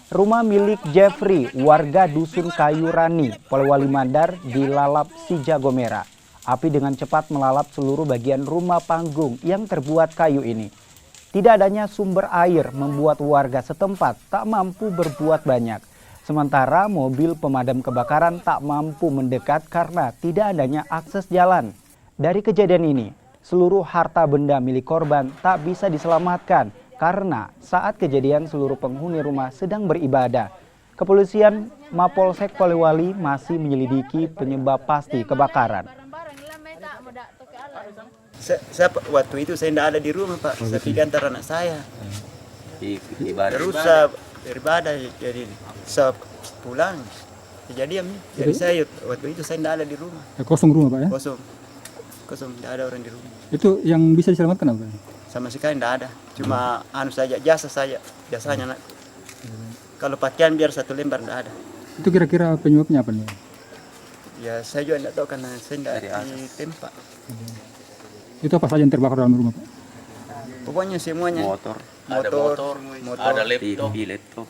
Rumah milik Jeffrey, warga Dusun Kayu Rani, Polewali Mandar, dilalap si jago merah. Api dengan cepat melalap seluruh bagian rumah panggung yang terbuat kayu ini. Tidak adanya sumber air membuat warga setempat tak mampu berbuat banyak. Sementara mobil pemadam kebakaran tak mampu mendekat karena tidak adanya akses jalan. Dari kejadian ini, seluruh harta benda milik korban tak bisa diselamatkan karena saat kejadian seluruh penghuni rumah sedang beribadah. Kepolisian Mapolsek Polewali masih menyelidiki penyebab pasti kebakaran. Saya waktu itu saya tidak ada di rumah, Pak. Saya pergi antar anak saya. Terus saya beribadah, jadi saya pulang. Kejadian nih. Jadi saya waktu itu saya tidak ada di rumah. Kosong rumah, Pak ya? Kosong, tidak ada orang di rumah. Itu yang bisa diselamatkan apa? Sama sekali tidak ada. Cuma anu saja, jasa saja. Biasanya nak. Kalau pakaian biar satu lembar tidak ada. Itu kira-kira penyebabnya apa nih? Ya saya juga tidak tahu karena saya tidak di tempat. Itu apa saja yang terbakar dalam rumah, Pak? Pokoknya semuanya. Motor, ada laptop.